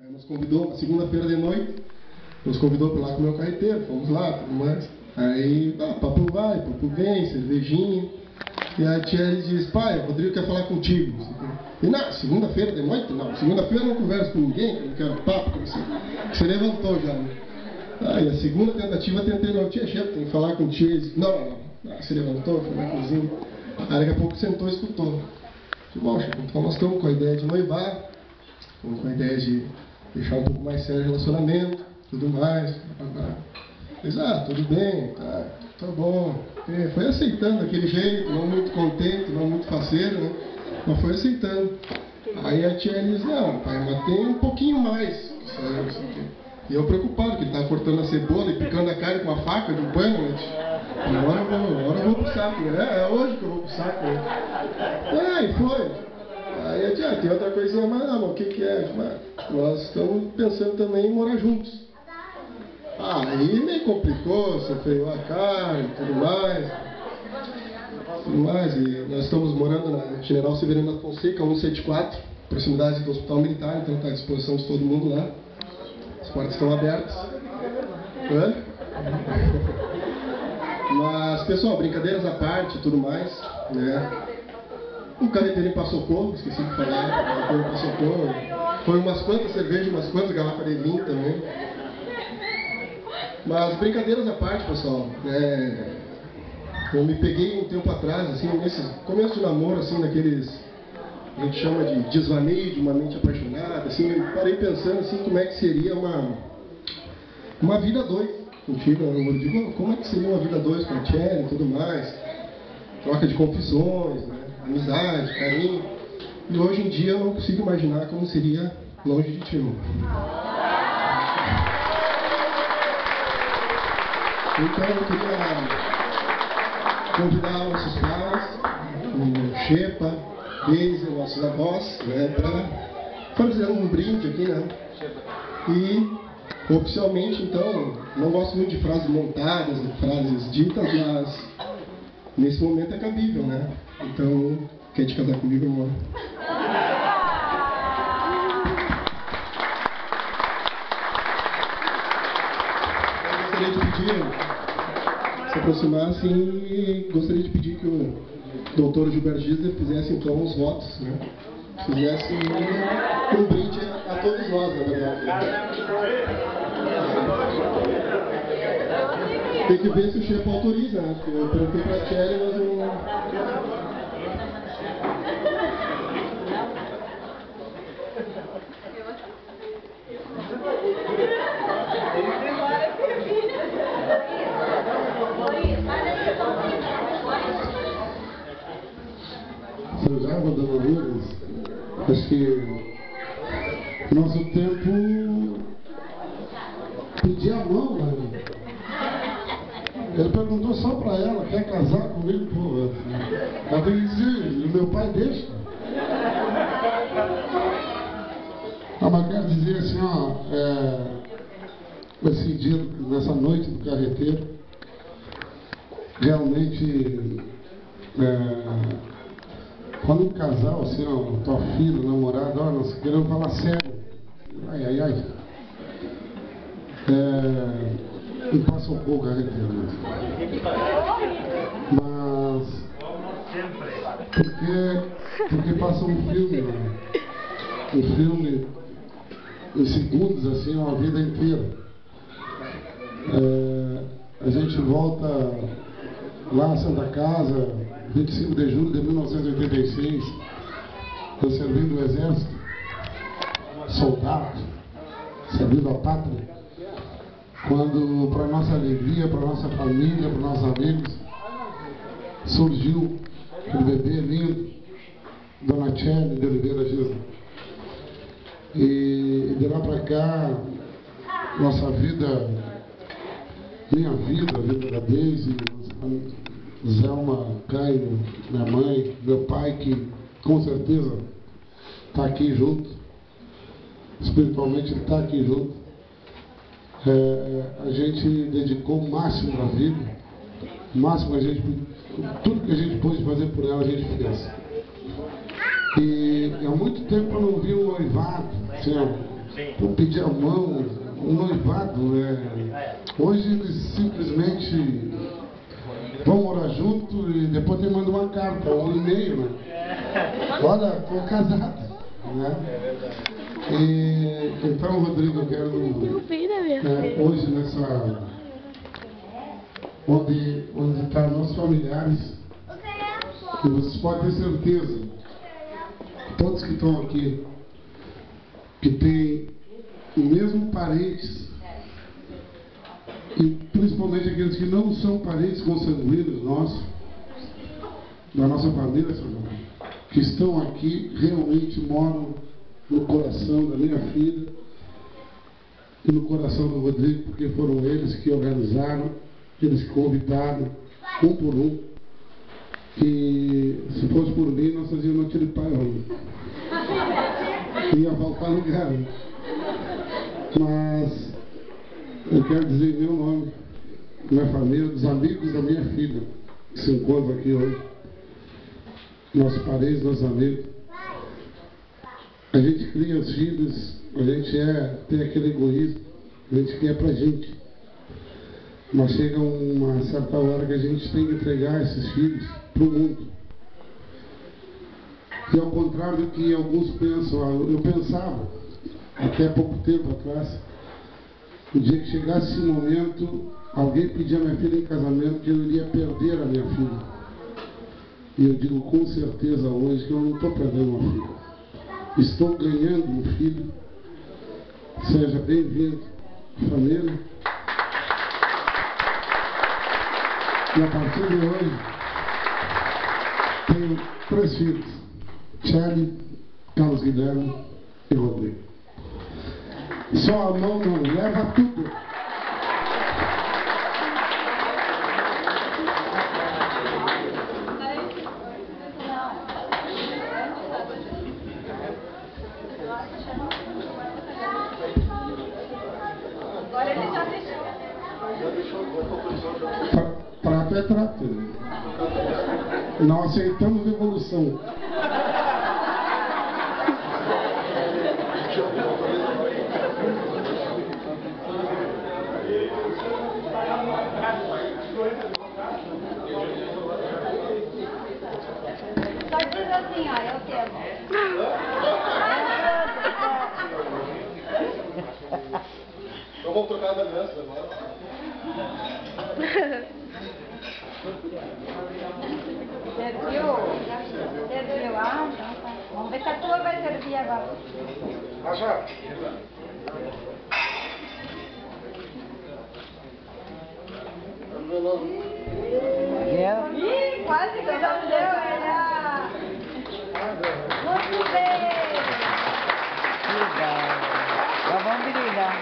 Nos convidou, segunda-feira de noite, nos convidou para lá com o meu carreteiro, fomos lá, tudo mais. Aí, papo vai, papo vem, cervejinha. E a tia diz, pai, o Rodrigo quer falar contigo. E não, segunda-feira de noite? Não, segunda-feira eu não converso com ninguém, eu não quero papo com você. Você levantou já, né? Aí a segunda tentativa eu tentei, não, tia chefe, tem que falar contigo. Ele disse, não. Você levantou, foi na cozinha. Aí daqui a pouco sentou e escutou. Disse, bom, chefe, então nós estamos com a ideia de noivar, estamos com a ideia de deixar um pouco mais sério o relacionamento, tudo mais. Diz, tudo bem, tá bom. Foi aceitando daquele jeito, não muito contente, não muito faceiro, né? Mas foi aceitando. Aí a tia diz, não, pai, mas tem um pouquinho mais. E eu preocupado, que ele estava cortando a cebola e picando a carne com a faca de pano, né? Agora eu vou pro saco, né? É hoje que eu vou pro saco, né? E foi. Aí a tia, tem outra coisinha mais, mas o que é? Nós estamos pensando também em morar juntos. Aí meio complicou, você freou a carne, tudo mais. E nós estamos morando na General Severino da Fonseca, 174, proximidade do Hospital Militar, então está à disposição de todo mundo lá. As portas estão abertas. Mas, pessoal, brincadeiras à parte e tudo mais, né? O carreteirinho passou socorro, esqueci de falar, o carreteirinho passou socorro. Foi umas quantas cervejas, umas quantas garrafas de vinho também. Mas brincadeiras à parte, pessoal, eu me peguei um tempo atrás, assim, nesse começo de namoro, assim, daqueles, a gente chama de desvaneio de uma mente apaixonada, assim, eu parei pensando, assim, como é que seria uma vida dois contigo, eu digo, como é que seria uma vida dois com a Tchela e tudo mais, troca de confissões, né, amizade, carinho, e hoje em dia eu não consigo imaginar como seria longe de ti, irmão. Então eu queria convidar nossos pais, o Xepa, Deise, nossos avós, né, para fazer um brinde aqui, né? E oficialmente, então, não gosto muito de frases montadas, de frases ditas, mas nesse momento é cabível, né? Então, quer te casar comigo, amor? Eu gostaria de pedir, se aproximasse, e gostaria de pedir que o doutor Gilberto Gisler fizesse então os votos, né? Fizesse um brinde a todos nós, na verdade. Tem que ver se o chefe autoriza, né? Porque eu perguntei para a Tchela, mas não... Sojava, dona Lourdes, acho que nosso tempo pedia a mão, né? Ele perguntou só para ela, quer casar comigo? Pô, ela tem que dizer, meu pai deixa. Mas quero dizer assim, esse dia, nessa noite do carreteiro, realmente, quando um casal, assim, tua filha, namorada, nós queremos falar sério. Ai. E passa um pouco a carreteiro. Mas porque passa um filme, né? Um filme em segundos, assim, uma vida inteira. A gente volta lá à Santa Casa, 25 de julho de 1986, eu servindo o exército, soldado, servindo a pátria, quando, para nossa alegria, para nossa família, para nossos amigos, surgiu um bebê lindo, Dona Tchela de Oliveira Gisler. E de lá para cá, nossa vida, minha vida, a vida da Deise, Zelma, Caio, minha mãe, meu pai, que com certeza está aqui junto, espiritualmente está aqui junto. A gente dedicou o máximo da vida, o máximo tudo que a gente pôde fazer por ela, a gente fez. E há muito tempo eu não vi um noivado, assim, Então pedir a mão, um noivado, hoje eles simplesmente vão morar junto e depois te mandam uma carta, um e-mail, né? Olha, estou casado, né? E, então, Rodrigo, eu quero hoje nessa onde estão nossos familiares, e vocês podem ter certeza, todos que estão aqui, que têm mesmo parentes, e principalmente aqueles que não são parentes consanguíneos nossos, da nossa família, que estão aqui, realmente moram no coração da minha filha e no coração do Rodrigo, porque foram eles que organizaram, eles que convidaram, um por um. E se fosse por mim, nós fazíamos aquele pai ainda. Ia faltar lugar. Mas eu quero dizer em meu nome, minha família, dos amigos da minha filha, que se encontram aqui hoje, nossos parentes, nossos amigos. A gente cria os filhos, a gente tem aquele egoísmo, a gente quer pra gente. Mas chega uma certa hora que a gente tem que entregar esses filhos para o mundo. E ao contrário do que alguns pensam, eu pensava, até pouco tempo atrás, o dia que chegasse esse momento, alguém pedia a minha filha em casamento, que eu iria perder a minha filha. E eu digo com certeza hoje que eu não estou perdendo uma filha. Estou ganhando um filho. Seja bem-vindo, família. E a partir de hoje, tenho 3 filhos: Charlie, Carlos Guilherme e Rodrigo. Só a mão não leva tudo. Agora ele já deixou. Trato é trato. Não aceitamos evolução. Só diz assim, ó, eu quero. Então vamos trocar da aliança agora. Serviu? Serviu, ah, então tá. Vamos ver se a tua vai servir agora. Acha? Ih, quase que já deu, olha. Muito bem. Vamos brilhar.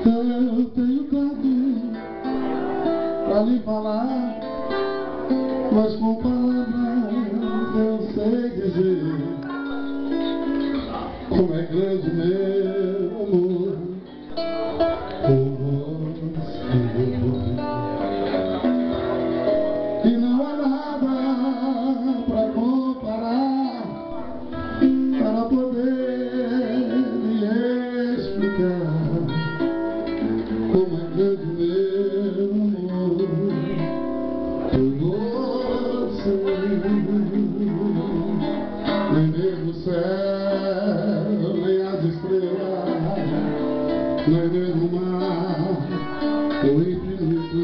Eu tenho tanto pra lhe falar, mas com palavras eu sei dizer como é grande meu amor por você. E não há nada pra comparar, para poder lhe explicar como é grande meu amor por você. Nem mesmo o céu, nem as estrelas, nem mesmo o mar, o infinito,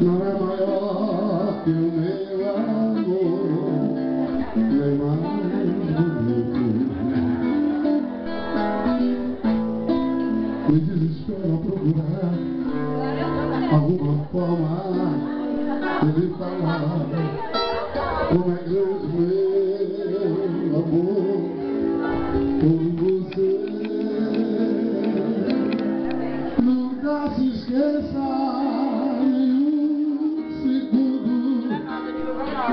não é maior que o meu amor, nem mais bonito. me desespero a procurar alguma forma de lhe falar como é grande meu amor por você. Nunca se esqueça nenhum segundo,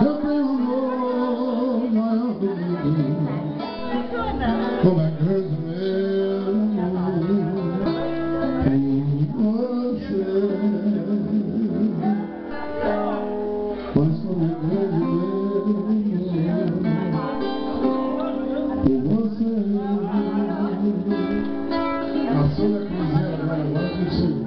eu tenho amor maior do mundo. Como é grande meu amor por você. Mas como é grande meu amor por você. A Sônia Cruzeiro agora consigo.